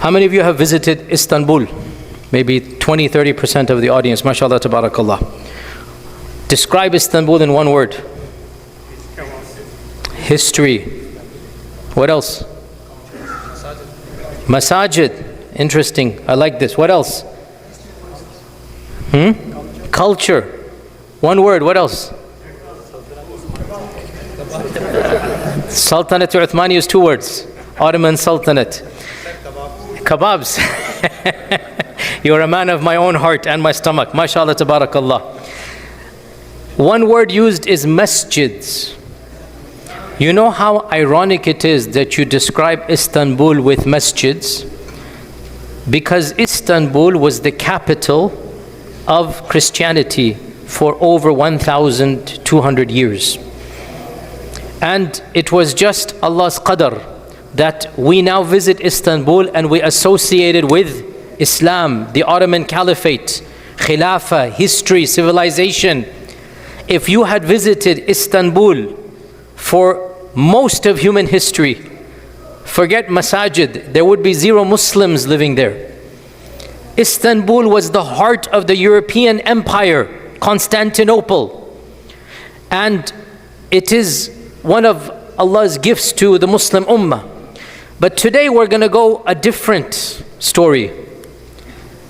How many of you have visited Istanbul? Maybe 20-30% of the audience. MashaAllah, tabarakallah. Describe Istanbul in one word. History. What else? Masajid. Interesting. I like this. What else? Culture. One word. What else? Sultanate Uthmani is 2 words. Ottoman Sultanate. Kebabs. You're a man of my own heart and my stomach. MashaAllah, tabarakallah. One word used is masjids. You know how ironic it is that you describe Istanbul with masjids? Because Istanbul was the capital of Christianity for over 1,200 years. And it was just Allah's qadr that we now visit Istanbul and we associate it with Islam, the Ottoman Caliphate, Khilafah, history, civilization. If you had visited Istanbul for most of human history, forget masajid, there would be 0 Muslims living there. Istanbul was the heart of the European Empire, Constantinople. And it is one of Allah's gifts to the Muslim Ummah. But today we're going to go a different story.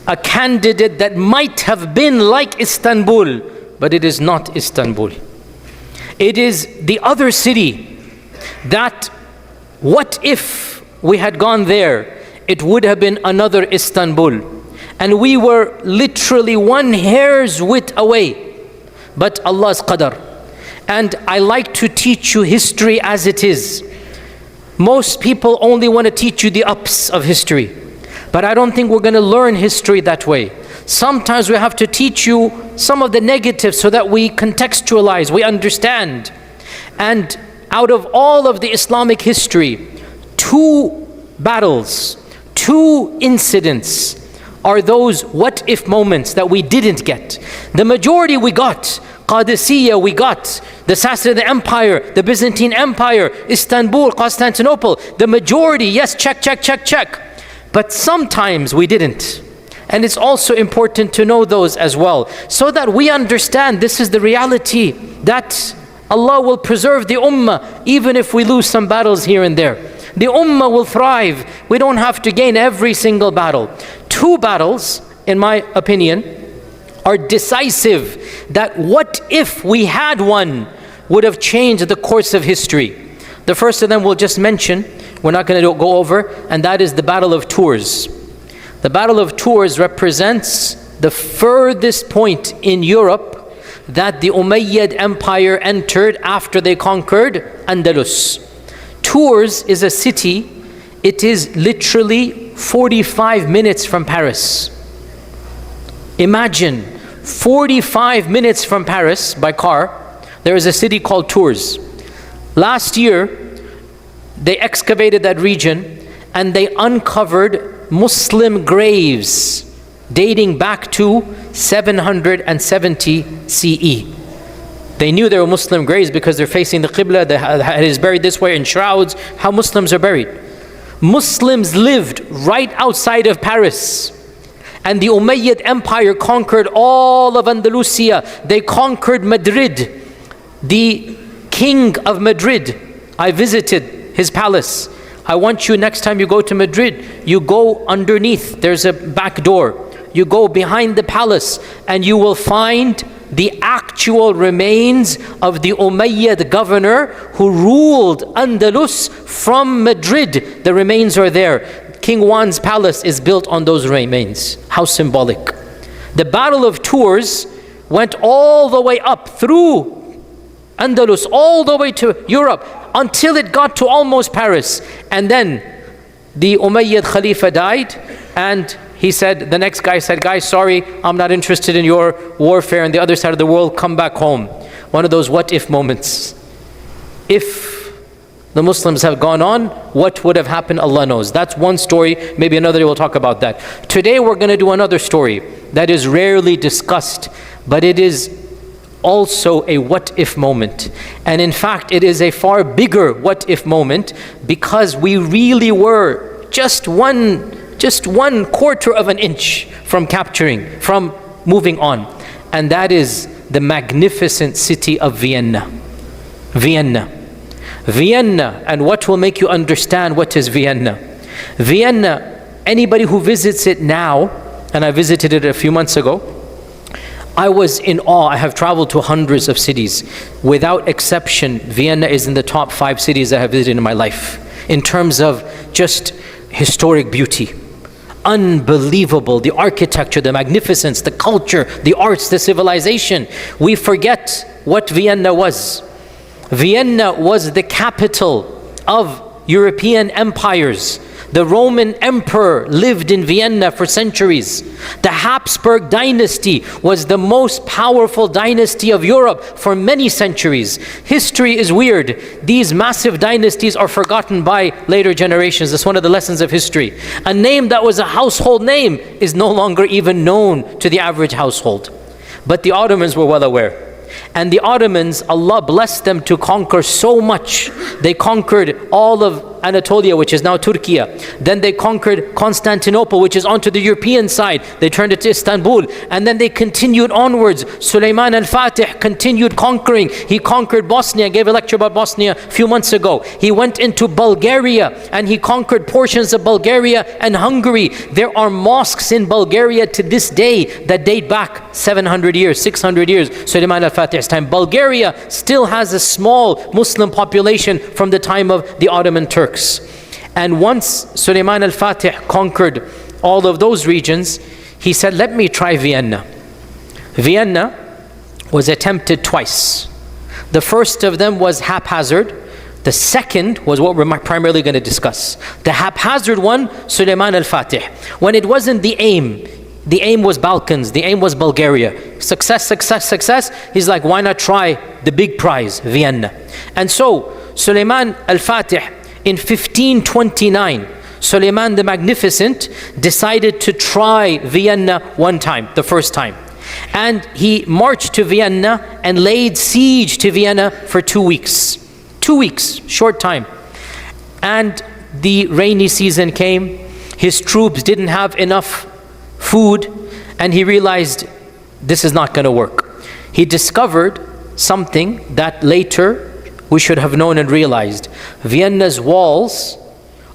A candidate that might have been like Istanbul, but it is not Istanbul. It is the other city that, what if we had gone there, it would have been another Istanbul. And we were literally 1 hair's width away. But Allah's qadr. And I like to teach you history as it is. Most people only want to teach you the ups of history. But I don't think we're going to learn history that way. Sometimes we have to teach you some of the negatives so that we contextualize, we understand. And out of all of the Islamic history, 2 battles, 2 incidents are those what if moments that we didn't get. The majority we got. Qadisiyya we got, the Sassanid Empire, the Byzantine Empire, Istanbul, Constantinople. The majority, yes, check. But sometimes we didn't. And it's also important to know those as well, so that we understand this is the reality, that Allah will preserve the Ummah even if we lose some battles here and there. The Ummah will thrive. We don't have to gain every single battle. 2 battles, in my opinion, are decisive, that what if we had one would have changed the course of history. The first of them we'll just mention, we're not going to go over, and that is the Battle of Tours. The Battle of Tours represents the furthest point in Europe that the Umayyad Empire entered after they conquered Andalus. Tours is a city, it is literally 45 minutes from Paris. Imagine 45 minutes from Paris by car, there is a city called Tours. Last year, they excavated that region and they uncovered Muslim graves dating back to 770 CE. They knew they were Muslim graves because they're facing the Qibla, the head is buried this way in shrouds, how Muslims are buried. Muslims lived right outside of Paris. And the Umayyad Empire conquered all of Andalusia. They conquered Madrid. The king of Madrid, I visited his palace. I want you, next time you go to Madrid, you go underneath, there's a back door. You go behind the palace and you will find the actual remains of the Umayyad governor who ruled Andalus from Madrid. The remains are there. King Juan's palace is built on those remains. How symbolic. The Battle of Tours went all the way up through Andalus, all the way to Europe, until it got to almost Paris. And then the Umayyad Khalifa died, and he said, the next guy said, guys, sorry, I'm not interested in your warfare on the other side of the world, come back home. One of those what if moments. If the Muslims have gone on, what would have happened, Allah knows. That's one story, maybe another day we'll talk about that. Today we're going to do another story that is rarely discussed, but it is also a what if moment. And in fact, it is a far bigger what if moment, because we really were just just 1/4 of an inch from capturing, from moving on. And that is the magnificent city of Vienna. Vienna. Vienna, and what will make you understand what is Vienna? Vienna, anybody who visits it now, and I visited it a few months ago, I was in awe. I have traveled to hundreds of cities. Without exception, Vienna is in the top 5 cities I have visited in my life in terms of just historic beauty. Unbelievable, the architecture, the magnificence, the culture, the arts, the civilization. We forget what Vienna was. Vienna was the capital of European empires. The Roman emperor lived in Vienna for centuries. The Habsburg dynasty was the most powerful dynasty of Europe for many centuries. History is weird. These massive dynasties are forgotten by later generations. That's one of the lessons of history. A name that was a household name is no longer even known to the average household. But the Ottomans were well aware. And the Ottomans, Allah blessed them to conquer so much. They conquered all of Anatolia, which is now Turkey. Then they conquered Constantinople, which is onto the European side. They turned it to Istanbul. And then they continued onwards. Sulaiman al-Fatih continued conquering. He conquered Bosnia. I gave a lecture about Bosnia a few months ago. He went into Bulgaria and he conquered portions of Bulgaria and Hungary. There are mosques in Bulgaria to this day that date back 700 years, 600 years, Sulaiman al-Fatih's time. Bulgaria still has a small Muslim population from the time of the Ottoman Turks. And once Sulaiman al-Fatih conquered all of those regions, he said, let me try Vienna. Vienna was attempted twice. The first of them was haphazard. The second was what we're primarily going to discuss. The haphazard one, Sulaiman al-Fatih. When it wasn't the aim was Balkans, the aim was Bulgaria. Success, success, success. He's like, why not try the big prize, Vienna? And so, Sulaiman al-Fatih, in 1529, Sulaiman the Magnificent decided to try Vienna one time, the first time. And he marched to Vienna and laid siege to Vienna for 2 weeks. 2 weeks, short time. And the rainy season came. His troops didn't have enough food, and he realized this is not going to work. He discovered something that later we should have known and realized. Vienna's walls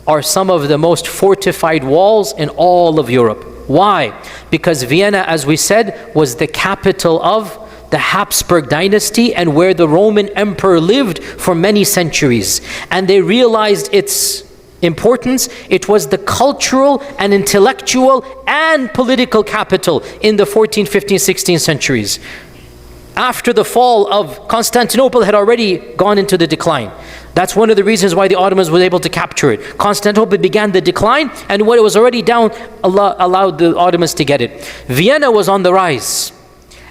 are some of the most fortified walls in all of Europe. Why? Because Vienna, as we said, was the capital of the Habsburg dynasty and where the Roman emperor lived for many centuries. And they realized its importance. It was the cultural and intellectual and political capital in the 14th, 15th, 16th centuries. After the fall of Constantinople had already gone into the decline. That's one of the reasons why the Ottomans were able to capture it. Constantinople began the decline, and when it was already down, Allah allowed the Ottomans to get it. Vienna was on the rise.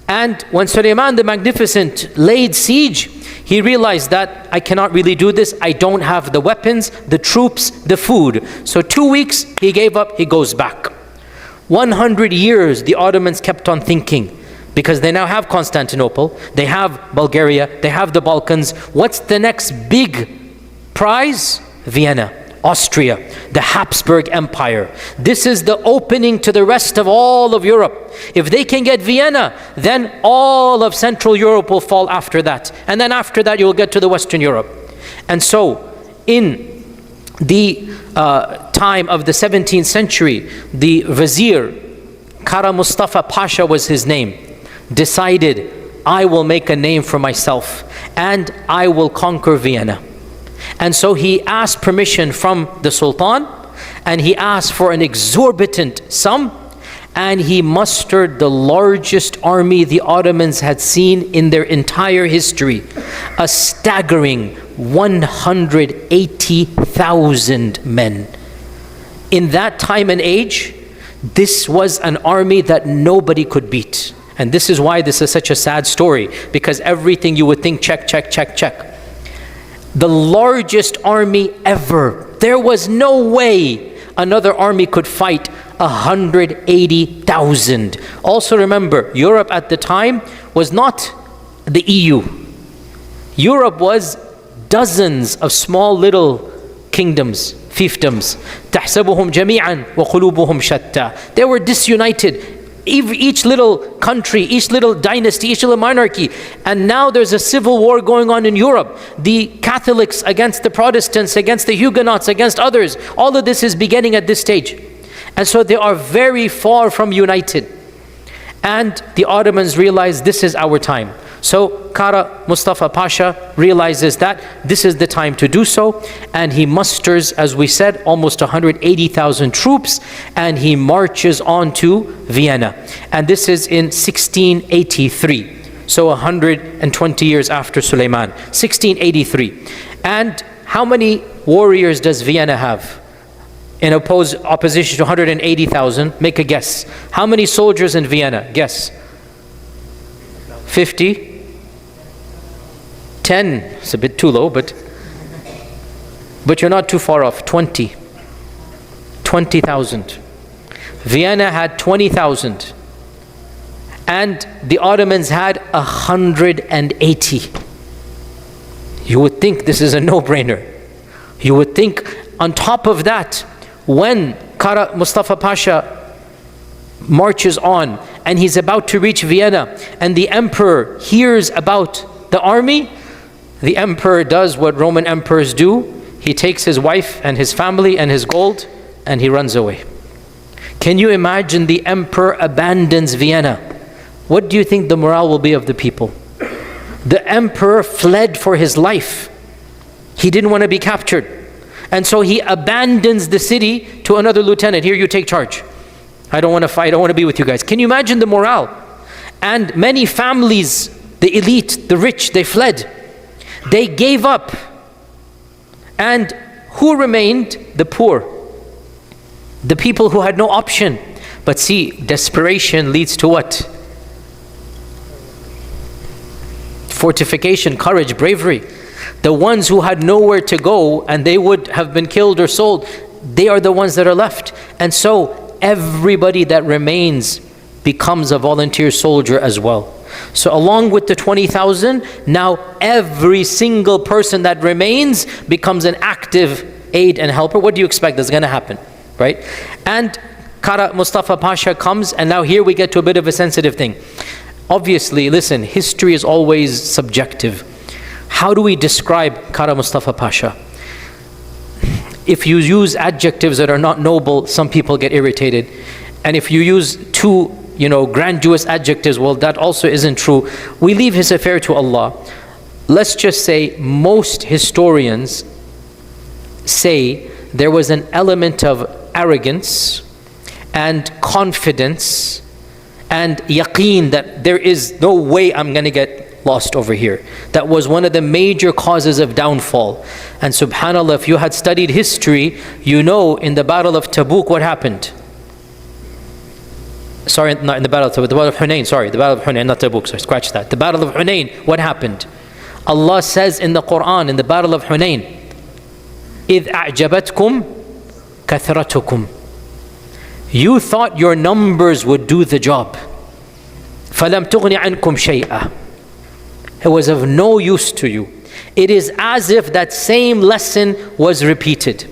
And when Sulaiman the Magnificent laid siege, he realized that I cannot really do this. I don't have the weapons, the troops, the food. So 2 weeks, he gave up, he goes back. 100 years, the Ottomans kept on thinking, because they now have Constantinople, they have Bulgaria, they have the Balkans. What's the next big prize? Vienna, Austria, the Habsburg Empire. This is the opening to the rest of all of Europe. If they can get Vienna, then all of Central Europe will fall after that. And then after that, you'll get to the Western Europe. And so, in the time of the 17th century, the Vizier, Kara Mustafa Pasha was his name, decided, I will make a name for myself and I will conquer Vienna. And so he asked permission from the Sultan, and he asked for an exorbitant sum, and he mustered the largest army the Ottomans had seen in their entire history, a staggering 180,000 men. In that time and age, this was an army that nobody could beat. And this is why this is such a sad story, because everything you would think, check, check, check, check. The largest army ever. There was no way another army could fight 180,000. Also remember, Europe at the time was not the EU. Europe was dozens of small little kingdoms, fiefdoms. تحسبهم جميعا وقلوبهم شتى. They were disunited. Each little country, each little dynasty, each little monarchy. And now there's a civil war going on in Europe. The Catholics against the Protestants, against the Huguenots, against others. All of this is beginning at this stage. And so they are very far from united. And the Ottomans realize this is our time. So Kara Mustafa Pasha realizes that this is the time to do so, and he musters, as we said, almost 180,000 troops, and he marches on to Vienna. And this is in 1683, so 120 years after Suleiman, 1683. And how many warriors does Vienna have? In opposition to 180,000, make a guess. How many soldiers in Vienna? Guess. 50? 10, it's a bit too low, but you're not too far off. 20,000. Vienna had 20,000. And the Ottomans had 180. You would think this is a no-brainer. You would think on top of that, when Kara Mustafa Pasha marches on and he's about to reach Vienna, and the emperor hears about the army, the emperor does what Roman emperors do. He takes his wife and his family and his gold and he runs away. Can you imagine the emperor abandons Vienna? What do you think the morale will be of the people? The emperor fled for his life. He didn't want to be captured. And so he abandons the city to another lieutenant. Here, you take charge. I don't want to fight. I don't want to be with you guys. Can you imagine the morale? And many families, the elite, the rich, they fled. They gave up. And who remained? The poor. The people who had no option. But see, desperation leads to what? Fortification, courage, bravery. The ones who had nowhere to go and they would have been killed or sold, they are the ones that are left. And so everybody that remains becomes a volunteer soldier as well. So along with the 20,000, now every single person that remains becomes an active aid and helper. What do you expect that's going to happen, right? And Kara Mustafa Pasha comes, and now here we get to a bit of a sensitive thing. Obviously, listen, history is always subjective. How do we describe Kara Mustafa Pasha? If you use adjectives that are not noble, some people get irritated. And if you use too grandiose adjectives, well, that also isn't true. We leave his affair to Allah. Let's just say most historians say there was an element of arrogance and confidence and yaqeen that there is no way I'm going to get lost over here. That was one of the major causes of downfall. And subhanAllah, if you had studied history, you know in the Battle of Tabuk what happened. Sorry, not in the Battle of Tabuk, the Battle of Hunayn, sorry, the Battle of Hunayn, not Tabuk, so scratch that. The Battle of Hunayn, what happened? Allah says in the Quran, in the Battle of Hunayn, إِذْ أَعْجَبَتْكُمْ كَثْرَتُكُمْ. You thought your numbers would do the job. فَلَمْ تُغْنِ عَنْكُمْ شَيْئًا. It was of no use to you. It is as if that same lesson was repeated.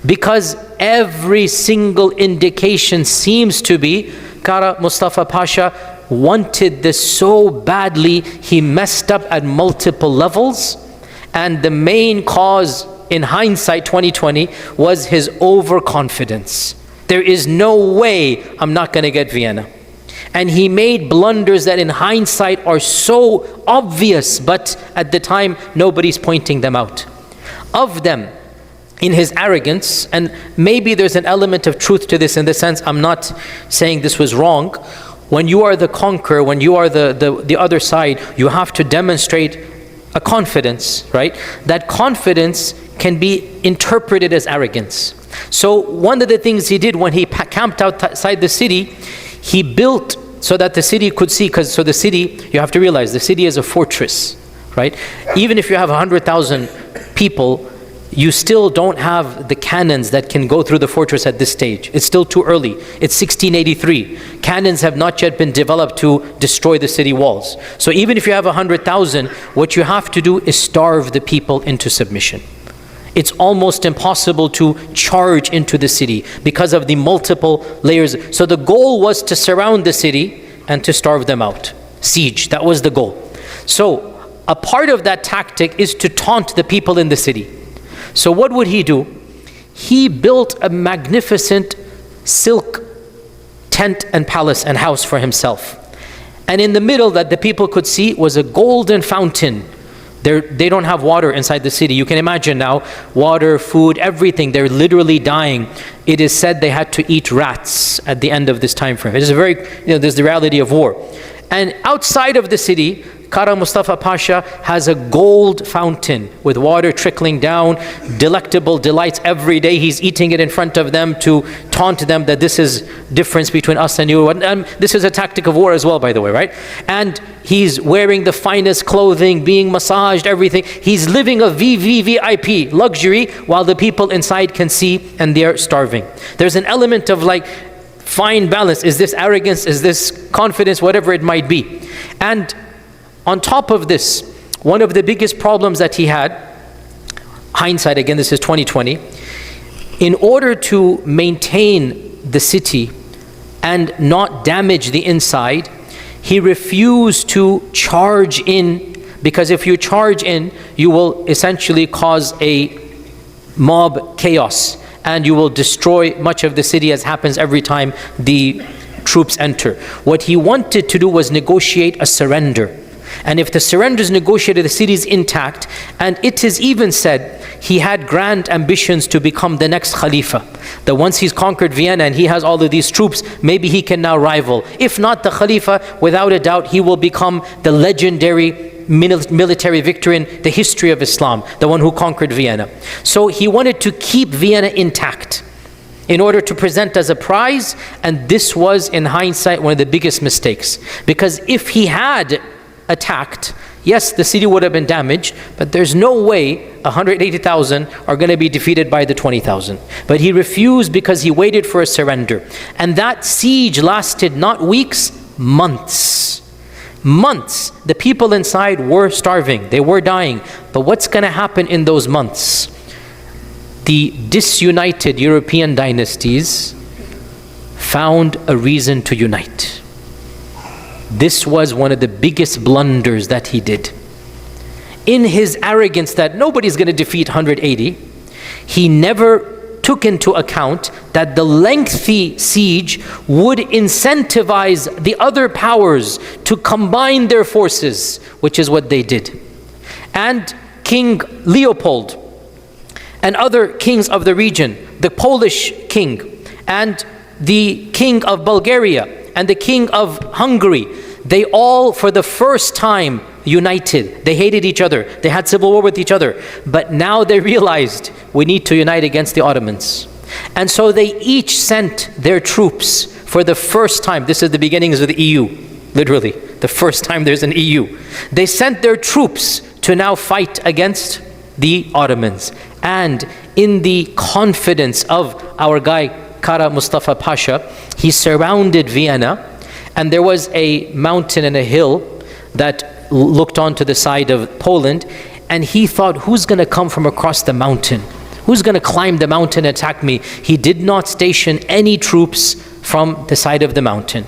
Because every single indication seems to be Kara Mustafa Pasha wanted this so badly, he messed up at multiple levels. And the main cause, in hindsight 2020, was his overconfidence. There is no way I'm not going to get Vienna. And he made blunders that in hindsight are so obvious, but at the time nobody's pointing them out. Of them, in his arrogance, and maybe there's an element of truth to this in the sense, I'm not saying this was wrong. When you are the conqueror, when you are the other side, you have to demonstrate a confidence, right? That confidence can be interpreted as arrogance. So one of the things he did when he camped outside the city, he built so that the city could see, so the city, you have to realize, the city is a fortress, right? Even if you have 100,000 people, you still don't have the cannons that can go through the fortress at this stage. It's still too early. It's 1683. Cannons have not yet been developed to destroy the city walls. So even if you have 100,000, what you have to do is starve the people into submission. It's almost impossible to charge into the city because of the multiple layers. So the goal was to surround the city and to starve them out. Siege, that was the goal. So a part of that tactic is to taunt the people in the city. So what would he do? He built a magnificent silk tent and palace and house for himself. And in the middle that the people could see was a golden fountain. They don't have water inside the city. You can imagine now, water, food, everything. They're literally dying. It is said they had to eat rats at the end of this time frame. It is a very, there's the reality of war. And outside of the city, Kara Mustafa Pasha has a gold fountain with water trickling down, delectable delights every day. He's eating it in front of them to taunt them that this is difference between us and you. And this is a tactic of war as well, by the way, right? And he's wearing the finest clothing, being massaged, everything. He's living a VVVIP luxury while the people inside can see and they're starving. There's an element of like fine balance. Is this arrogance? Is this confidence? Whatever it might be. And on top of this, one of the biggest problems that he had, hindsight again, this is 2020, in order to maintain the city and not damage the inside, he refused to charge in, because if you charge in, you will essentially cause a mob chaos and you will destroy much of the city, as happens every time the troops enter. What he wanted to do was negotiate a surrender. And if the surrender is negotiated, the city is intact. And it is even said he had grand ambitions to become the next Khalifa. That once he's conquered Vienna and he has all of these troops, maybe he can now rival. If not the Khalifa, without a doubt, he will become the legendary military victor in the history of Islam, the one who conquered Vienna. So he wanted to keep Vienna intact in order to present as a prize. And this was, in hindsight, one of the biggest mistakes. Because if he had attacked, yes, the city would have been damaged, but there's no way 180,000 are going to be defeated by the 20,000. But he refused because he waited for a surrender. And that siege lasted not weeks, months. Months. The people inside were starving, they were dying. But what's going to happen in those months? The disunited European dynasties found a reason to unite. This was one of the biggest blunders that he did. In his arrogance that nobody's going to defeat 180, he never took into account that the lengthy siege would incentivize the other powers to combine their forces, which is what they did. And King Leopold and other kings of the region, the Polish king and the king of Bulgaria and the king of Hungary, they all for the first time united. They hated each other. They had civil war with each other. But now they realized we need to unite against the Ottomans. And so they each sent their troops for the first time. This is the beginnings of the EU, literally. The first time there's an EU. They sent their troops to now fight against the Ottomans. And in the confidence of our guy, Kara Mustafa Pasha, he surrounded Vienna, and there was a mountain and a hill that looked onto the side of Poland, and he thought, who's going to come from across the mountain? Who's going to climb the mountain and attack me? He did not station any troops from the side of the mountain.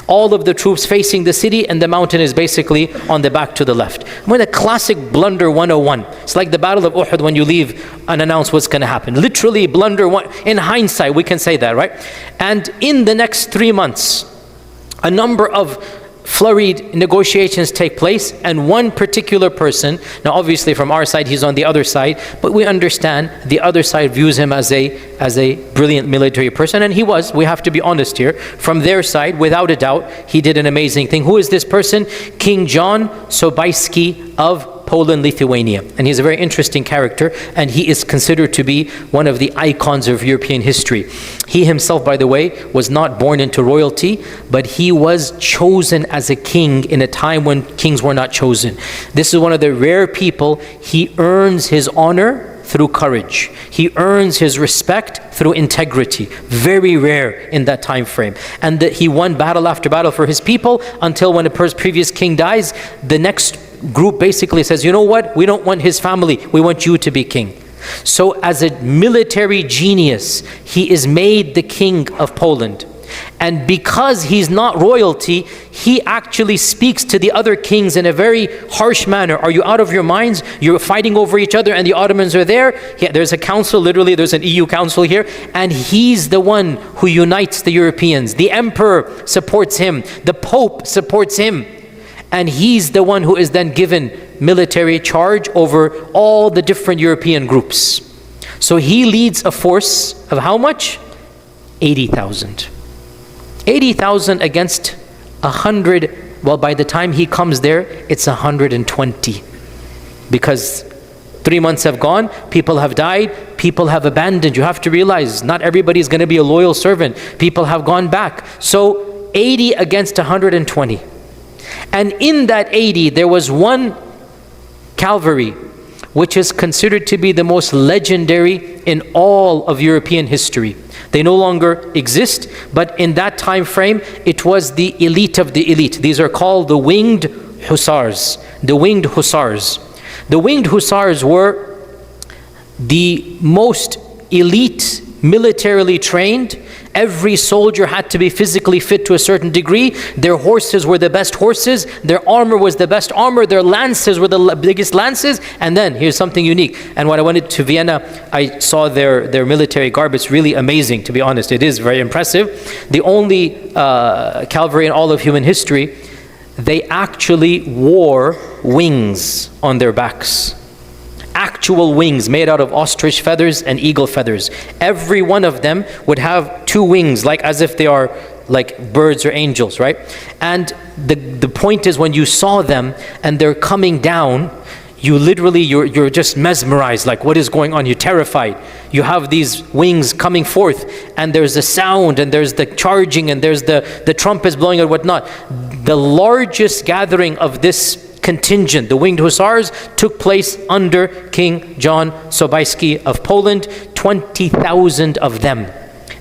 All of the troops facing the city, and the mountain is basically on the back to the left. When a classic blunder 101. It's like the Battle of Uhud when you leave unannounced what's going to happen. Literally blunder one. In hindsight, we can say that, right? And in the next 3 months, a number of flurried negotiations take place, and one particular person, now obviously from our side he's on the other side, but we understand the other side views him as a brilliant military person, and he was, we have to be honest here, from their side, without a doubt, he did an amazing thing. Who is this person? King John Sobieski of Poland, Lithuania. And he's a very interesting character, and he is considered to be one of the icons of European history. He himself, by the way, was not born into royalty, but he was chosen as a king in a time when kings were not chosen. This is one of the rare people. He earns his honor through courage. He earns his respect through integrity. Very rare in that time frame. And that he won battle after battle for his people until when a previous king dies, the next group basically says, you know what? We don't want his family. We want you to be king. So as a military genius, he is made the king of Poland. And because he's not royalty, he actually speaks to the other kings in a very harsh manner. Are you out of your minds? You're fighting over each other and the Ottomans are there. Yeah, there's a council, literally there's an EU council here. And he's the one who unites the Europeans. The emperor supports him. The Pope supports him. And he's the one who is then given military charge over all the different European groups. So he leads a force of how much? 80,000. 80,000 against 100. Well, by the time he comes there, it's 120. Because 3 months have gone, people have died, people have abandoned. You have to realize, not everybody is going to be a loyal servant. People have gone back. So 80 against 120. And in that 80, there was one cavalry, which is considered to be the most legendary in all of European history. They no longer exist, but in that time frame, it was the elite of the elite. These are called the Winged Hussars. The Winged Hussars. The Winged Hussars were the most elite, militarily trained. Every soldier had to be physically fit to a certain degree. Their horses were the best horses. Their armor was the best armor. Their lances were the biggest lances. And then, here's something unique. And when I went to Vienna, I saw their military garb. It's really amazing, to be honest. It is very impressive. The only cavalry in all of human history, they actually wore wings on their backs. Actual wings made out of ostrich feathers and eagle feathers. Every one of them would have 2 wings, like as if they are like birds or angels, right? And the point is, when you saw them and they're coming down, you literally, you're just mesmerized, like what is going on? You're terrified. You have these wings coming forth, and there's the sound, and there's the charging, and there's the trumpets blowing and whatnot. The largest gathering of this contingent, the Winged Hussars, took place under King John Sobieski of Poland. 20,000 of them.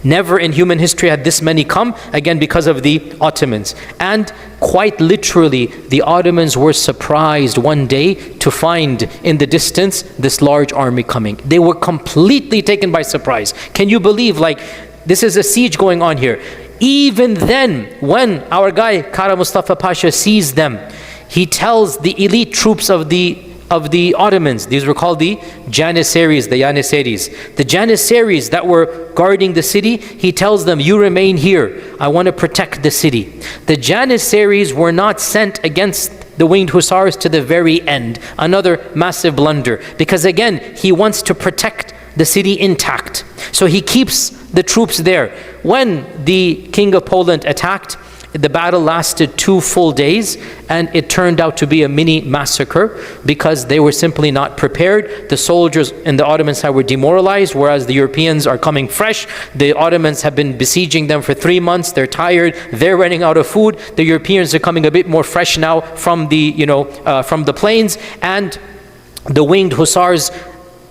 Never in human history had this many come, again because of the Ottomans. And quite literally, the Ottomans were surprised one day to find in the distance this large army coming. They were completely taken by surprise. Can you believe, like, this is a siege going on here. Even then, when our guy Kara Mustafa Pasha sees them, he tells the elite troops of the Ottomans, these were called the Janissaries, the Janissaries. The Janissaries that were guarding the city, he tells them, you remain here. I want to protect the city. The Janissaries were not sent against the Winged Hussars to the very end. Another massive blunder. Because again, he wants to protect the city intact. So he keeps the troops there. When the King of Poland attacked, the battle lasted 2 full days, and it turned out to be a mini massacre because they were simply not prepared. The soldiers in the Ottoman side were demoralized, whereas the Europeans are coming fresh. The Ottomans have been besieging them for 3 months. They're tired. They're running out of food. The Europeans are coming a bit more fresh now from the from the plains, and the Winged Hussars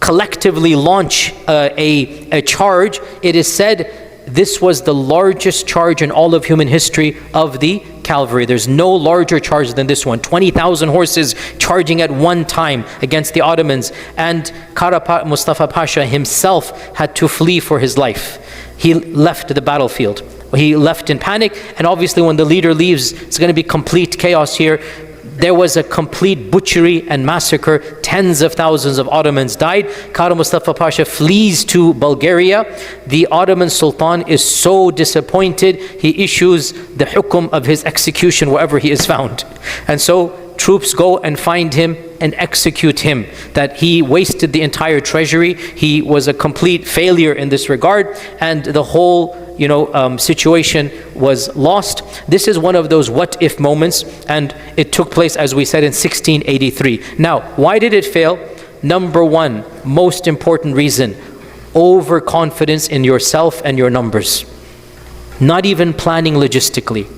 collectively launch a charge. It is said this was the largest charge in all of human history of the cavalry. There's no larger charge than this one. 20,000 horses charging at one time against the Ottomans. And Kara Mustafa Pasha himself had to flee for his life. He left the battlefield. He left in panic. And obviously when the leader leaves, it's going to be complete chaos here. There was a complete butchery and massacre. Tens of thousands of Ottomans died. Kara Mustafa Pasha flees to Bulgaria. The Ottoman Sultan is so disappointed, he issues the hukum of his execution wherever he is found. And so troops go and find him and execute him. That he wasted the entire treasury. He was a complete failure in this regard, and the whole situation was lost. This is one of those what if moments, and it took place, as we said, in 1683. Now, why did it fail? Number one, most important reason, overconfidence in yourself and your numbers. Not even planning logistically.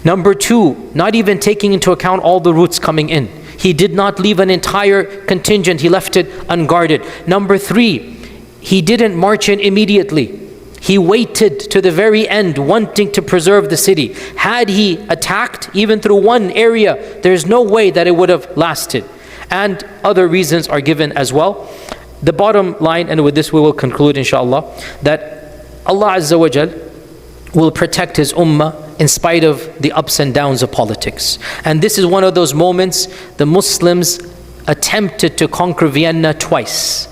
Number two, not even taking into account all the routes coming in. He did not leave an entire contingent. He left it unguarded. Number three, he didn't march in immediately. He waited to the very end, wanting to preserve the city. Had he attacked even through one area, there's no way that it would have lasted. And other reasons are given as well. the bottom line, and with this we will conclude inshallah, that Allah Azza wa Jal will protect His ummah in spite of the ups and downs of politics. And this is one of those moments the Muslims attempted to conquer Vienna twice.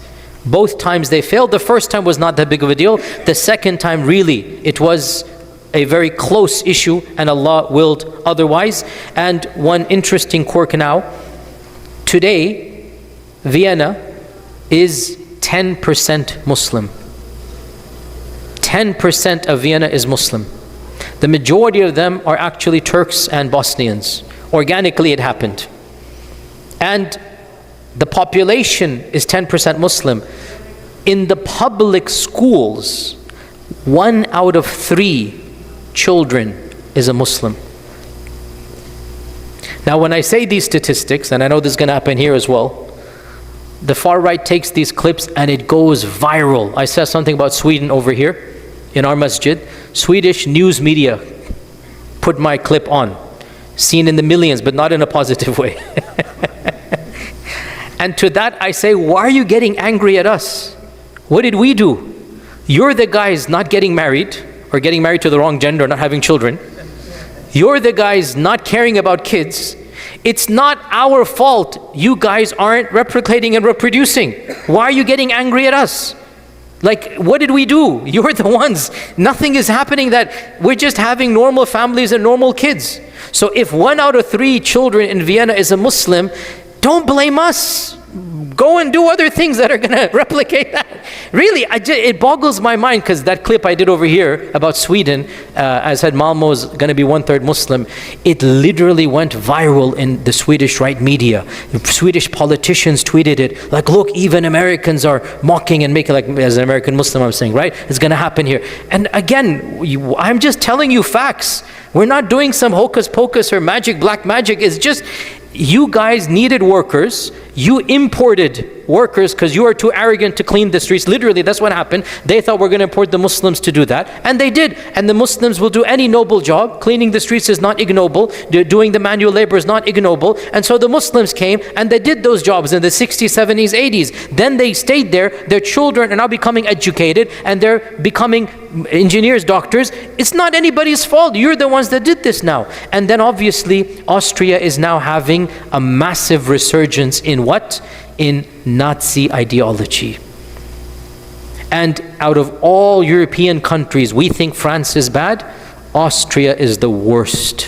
Both times they failed. The first time was not that big of a deal. The second time, really, it was a very close issue, and Allah willed otherwise. And one interesting quirk now, today, Vienna is 10% Muslim. 10% of Vienna is Muslim. The majority of them are actually Turks and Bosnians. Organically it happened. And the population is 10% Muslim. In the public schools, 1 out of 3 children is a Muslim. Now when I say these statistics, and I know this is going to happen here as well, the far right takes these clips and it goes viral. I said something about Sweden over here in our masjid. Swedish news media put my clip on, seen in the millions, but not in a positive way. And to that I say, why are you getting angry at us? What did we do? You're the guys not getting married, or getting married to the wrong gender, not having children. You're the guys not caring about kids. It's not our fault you guys aren't replicating and reproducing. Why are you getting angry at us? Like, what did we do? You're the ones. Nothing is happening, that we're just having normal families and normal kids. So if 1 out of 3 children in Vienna is a Muslim, don't blame us. Go and do other things that are going to replicate that. Really, it boggles my mind, because that clip I did over here about Sweden, I said Malmö's going to be 1/3 Muslim. It literally went viral in the Swedish right media. Swedish politicians tweeted it, like, look, even Americans are mocking and making, like, as an American Muslim I'm saying, right? It's going to happen here. And again, I'm just telling you facts. We're not doing some hocus pocus or magic, black magic. It's just, you guys needed workers. You imported workers because you are too arrogant to clean the streets. Literally, that's what happened. They thought we're going to import the Muslims to do that. And they did. And the Muslims will do any noble job. Cleaning the streets is not ignoble. Doing the manual labor is not ignoble. And so the Muslims came and they did those jobs in the 60s, 70s, 80s. Then they stayed there. Their children are now becoming educated and they're becoming engineers, doctors. It's not anybody's fault. You're the ones that did this now. And then obviously Austria is now having a massive resurgence in what? In Nazi ideology. And out of all European countries, we think France is bad. Austria is the worst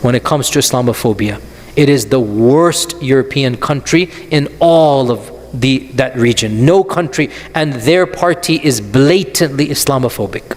when it comes to Islamophobia. It is the worst European country in all of that region. No country, and their party is blatantly Islamophobic.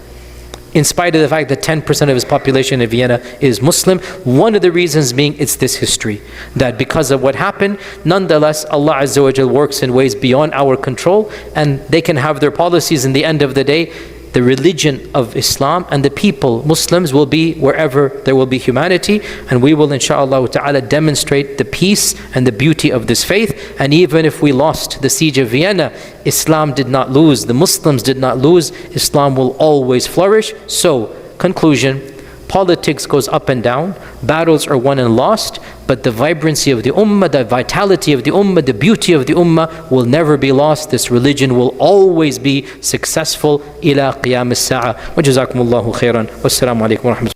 In spite of the fact that 10% of its population in Vienna is Muslim, one of the reasons being it's this history. That because of what happened, nonetheless, Allah Azza wa Jal works in ways beyond our control, and they can have their policies. In the end of the day, the religion of Islam and the people, Muslims, will be wherever there will be humanity, and we will inshaAllah ta'ala demonstrate the peace and the beauty of this faith. And even if we lost the siege of Vienna, Islam did not lose, the Muslims did not lose, Islam will always flourish. So, conclusion, politics goes up and down, battles are won and lost, but the vibrancy of the Ummah, the vitality of the Ummah, the beauty of the Ummah will never be lost. This religion will always be successful ila qiyam as-sa'a. Wa jazakumullahu khairan. Wassalamu alaikum wa rahmatullahi.